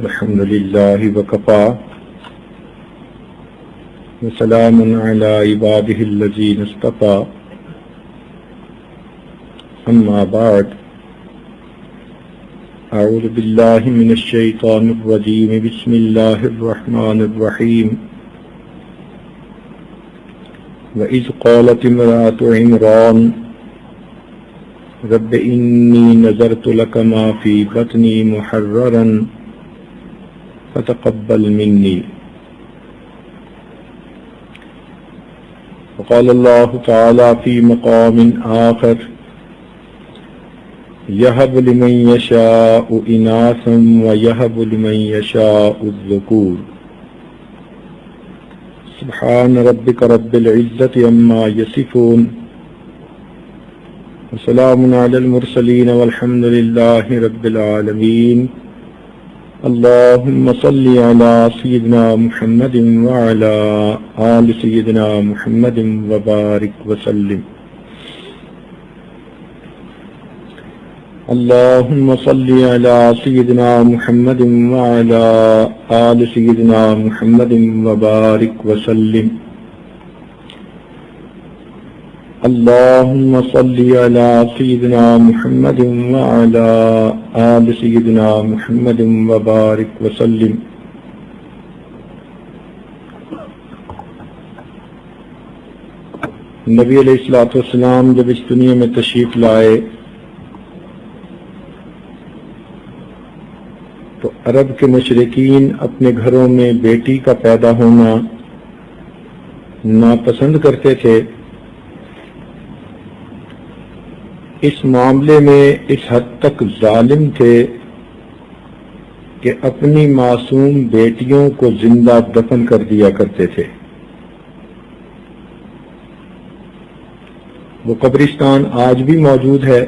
الحمد لله وكفى وسلام على عباده الذين اصطفى أما بعد أعوذ بالله من الشيطان الرجيم بسم الله الرحمن الرحيم وإذ قالت امرأة عمران رب إني نذرت لك ما في بطني محررا فتقبل مني وقال الله تعالى في مقام آخر يهب لمن يشاء إناثا ويهب لمن يشاء الذكور سبحان ربك رب العزة عما يصفون وسلام على المرسلين والحمد لله رب العالمين اللهم صل على سيدنا محمد وعلى آل سيدنا محمد وبارك وسلم اللهم صل على سيدنا محمد وعلى آل سيدنا محمد وبارك وسلم اللهم صل على سيدنا محمد وعلى آل سيدنا محمد وبارك وسلم نبی علیہ السلام جب اس دنیا میں تشریف لائے تو عرب کے مشرکین اپنے گھروں میں بیٹی کا پیدا ہونا ناپسند کرتے تھے۔ اس معاملے میں اس حد تک ظالم تھے کہ اپنی معصوم بیٹیوں کو زندہ دفن کر دیا کرتے تھے۔ وہ قبرستان آج بھی موجود ہے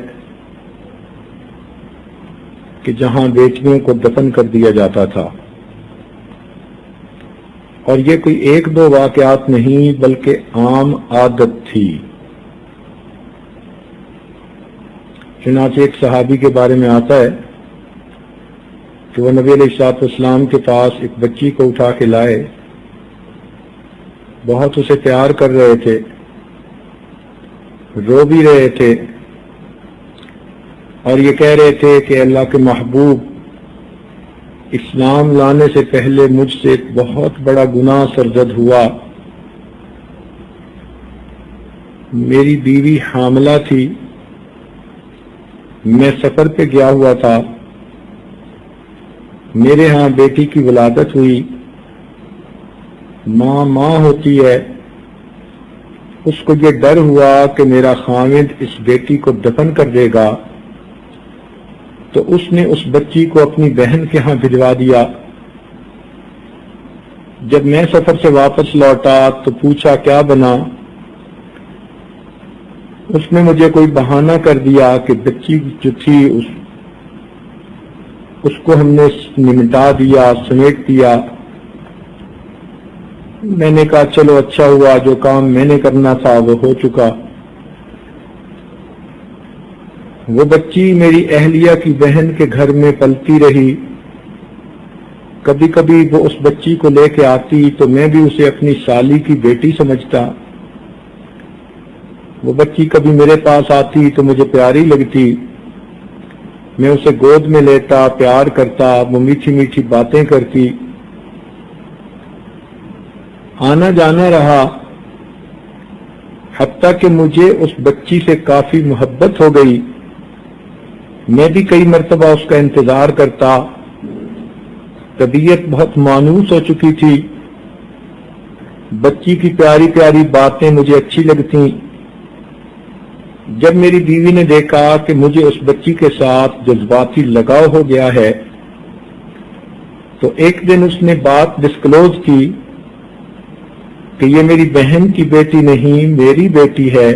کہ جہاں بیٹیوں کو دفن کر دیا جاتا تھا، اور یہ کوئی ایک دو واقعات نہیں بلکہ عام عادت تھی۔ چنانچہ ایک صحابی کے بارے میں آتا ہے کہ وہ نبی علیہ السلام کے پاس ایک بچی کو اٹھا کے لائے، بہت اسے پیار کر رہے تھے، رو بھی رہے تھے اور یہ کہہ رہے تھے کہ اللہ کے محبوب، اسلام لانے سے پہلے مجھ سے ایک بہت بڑا گناہ سرزد ہوا۔ میری بیوی حاملہ تھی، میں سفر پہ گیا ہوا تھا، میرے ہاں بیٹی کی ولادت ہوئی۔ ماں ہوتی ہے، اس کو یہ ڈر ہوا کہ میرا خاوند اس بیٹی کو دفن کر دے گا، تو اس نے اس بچی کو اپنی بہن کے ہاں بھجوا دیا۔ جب میں سفر سے واپس لوٹا تو پوچھا کیا بنا، اس نے مجھے کوئی بہانہ کر دیا کہ بچی جو تھی اس کو ہم نے نمٹا دیا، سمیٹ دیا۔ میں نے کہا چلو اچھا ہوا، جو کام میں نے کرنا تھا وہ ہو چکا۔ وہ بچی میری اہلیہ کی بہن کے گھر میں پلتی رہی، کبھی کبھی وہ اس بچی کو لے کے آتی تو میں بھی اسے اپنی سالی کی بیٹی سمجھتا۔ وہ بچی کبھی میرے پاس آتی تو مجھے پیاری لگتی، میں اسے گود میں لیتا، پیار کرتا، وہ میٹھی میٹھی باتیں کرتی۔ آنا جانا رہا، حتیٰ کہ مجھے اس بچی سے کافی محبت ہو گئی۔ میں بھی کئی مرتبہ اس کا انتظار کرتا، طبیعت بہت مانوس ہو چکی تھی، بچی کی پیاری پیاری باتیں مجھے اچھی لگتیں۔ جب میری بیوی نے دیکھا کہ مجھے اس بچی کے ساتھ جذباتی لگاؤ ہو گیا ہے تو ایک دن اس نے بات ڈسکلوز کی کہ یہ میری بہن کی بیٹی نہیں، میری بیٹی ہے۔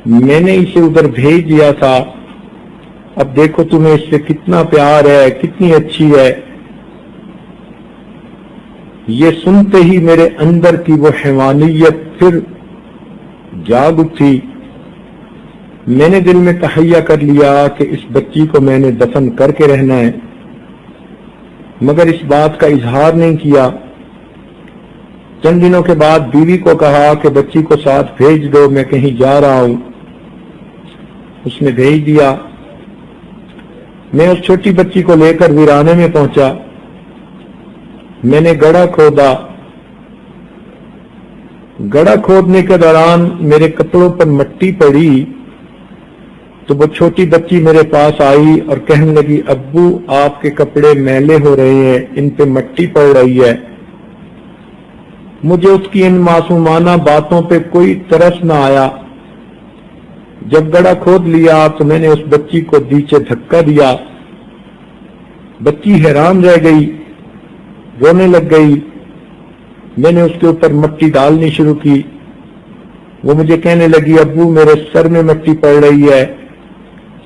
میں نے اسے ادھر بھیج دیا تھا، اب دیکھو تمہیں اس سے کتنا پیار ہے، کتنی اچھی ہے۔ یہ سنتے ہی میرے اندر کی وہ حیوانیت پھر جاگ اٹھی۔ میں نے دل میں تہیہ کر لیا کہ اس بچی کو میں نے دفن کر کے رہنا ہے۔ مگر اس بات کا اظہار نہیں کیا۔ چند دنوں کے بعد بیوی کو کہا کہ بچی کو ساتھ بھیج دو، میں کہیں جا رہا ہوں۔ اس نے بھیج دیا۔ میں اس چھوٹی بچی کو لے کر ویرانے میں پہنچا۔ میں نے گڑھا کھودا۔ گڑھا کھودنے کے دوران میرے کپڑوں پر مٹی پڑی تو وہ چھوٹی بچی میرے پاس آئی اور کہنے لگی، ابو آپ کے کپڑے میلے ہو رہے ہیں، ان پہ مٹی پڑ رہی ہے۔ مجھے اس کی ان معصومانہ باتوں پہ کوئی ترس نہ آیا۔ جب گڑھا کھود لیا تو میں نے اس بچی کو نیچے دھکا دیا۔ بچی حیران رہ گئی، رونے لگ گئی۔ میں نے اس کے اوپر مٹی ڈالنی شروع کی۔ وہ مجھے کہنے لگی، ابو میرے سر میں مٹی پڑ رہی ہے،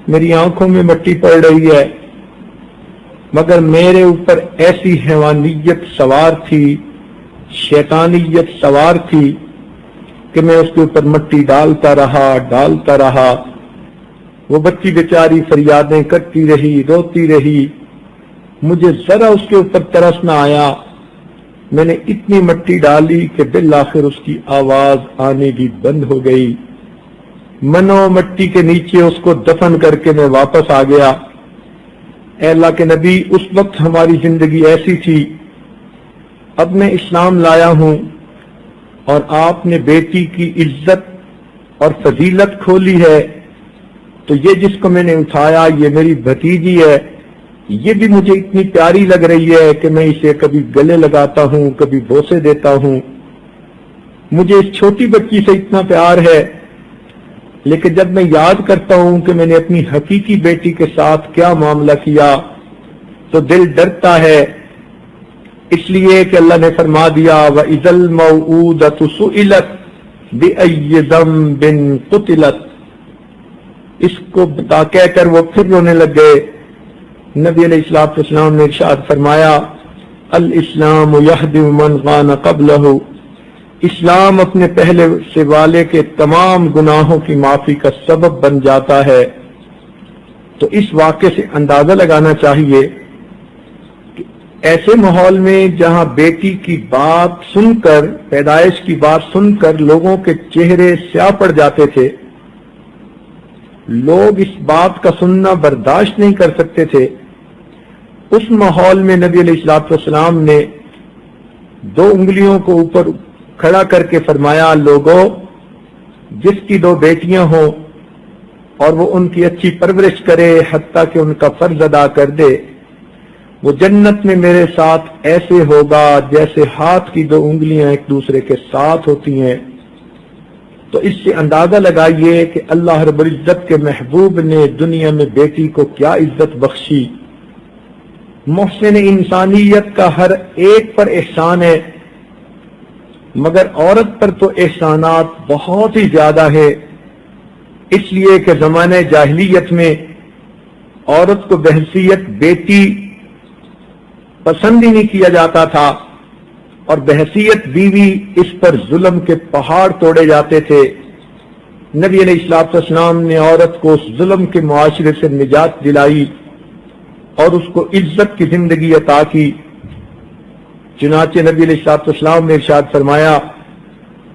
میری آنکھوں میں مٹی پڑ رہی ہے۔ مگر میرے اوپر ایسی حیوانیت سوار تھی، شیطانیت سوار تھی کہ میں اس کے اوپر مٹی ڈالتا رہا۔ وہ بچی بیچاری فریادیں کرتی رہی، روتی رہی۔ مجھے ذرا اس کے اوپر ترس نہ آیا۔ میں نے اتنی مٹی ڈالی کہ بالآخر اس کی آواز آنے بھی بند ہو گئی۔ منو مٹی کے نیچے اس کو دفن کر کے میں واپس آ گیا۔ اے اللہ کے نبی، اس وقت ہماری زندگی ایسی تھی، اب میں اسلام لایا ہوں اور آپ نے بیٹی کی عزت اور فضیلت کھولی ہے، تو یہ جس کو میں نے اٹھایا یہ میری بھتیجی ہے، یہ بھی مجھے اتنی پیاری لگ رہی ہے کہ میں اسے کبھی گلے لگاتا ہوں، کبھی بوسے دیتا ہوں۔ مجھے اس چھوٹی بچی سے اتنا پیار ہے، لیکن جب میں یاد کرتا ہوں کہ میں نے اپنی حقیقی بیٹی کے ساتھ کیا معاملہ کیا تو دل ڈرتا ہے، اس لیے کہ اللہ نے فرما دیا وَإِذَا الْمَوْءُودَةُ سُئِلَتْ بِأَيِّ ذَنبٍ قُتِلَتْ۔ اس کو بتا کہہ کر وہ پھر رونے لگ گئے۔ نبی علیہ السلام نے ارشاد فرمایا، الاسلام یہدم من کان قبلہ، اسلام اپنے پہلے سے والے کے تمام گناہوں کی معافی کا سبب بن جاتا ہے۔ تو اس واقعے سے اندازہ لگانا چاہیے کہ ایسے ماحول میں جہاں بیٹی کی بات سن کر، پیدائش کی بات سن کر لوگوں کے چہرے سیاہ پڑ جاتے تھے، لوگ اس بات کا سننا برداشت نہیں کر سکتے تھے، اس ماحول میں نبی علیہ السلام نے 2 انگلیوں کو اوپر کھڑا کر کے فرمایا، لوگوں جس کی 2 بیٹیاں ہوں اور وہ ان کی اچھی پرورش کرے حتیٰ کہ ان کا فرض ادا کر دے، وہ جنت میں میرے ساتھ ایسے ہوگا جیسے ہاتھ کی 2 انگلیاں ایک دوسرے کے ساتھ ہوتی ہیں۔ تو اس سے اندازہ لگائیے کہ اللہ رب العزت کے محبوب نے دنیا میں بیٹی کو کیا عزت بخشی۔ محسن انسانیت کا ہر ایک پر احسان ہے، مگر عورت پر تو احسانات بہت ہی زیادہ ہے، اس لیے کہ زمانہ جاہلیت میں عورت کو بحیثیت بیٹی پسند ہی نہیں کیا جاتا تھا، اور بحیثیت بیوی اس پر ظلم کے پہاڑ توڑے جاتے تھے۔ نبی علیہ السلام نے عورت کو اس ظلم کے معاشرے سے نجات دلائی اور اس کو عزت کی زندگی عطا کی۔ چنانچہ نبی علیہ السلام نے ارشاد فرمایا،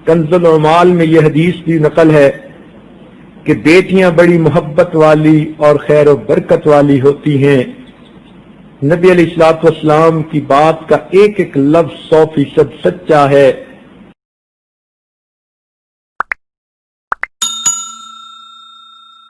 کنز العمال میں یہ حدیث بھی نقل ہے کہ بیٹیاں بڑی محبت والی اور خیر و برکت والی ہوتی ہیں۔ نبی علیہ السلام کی بات کا ایک ایک لفظ 100% سچا ہے۔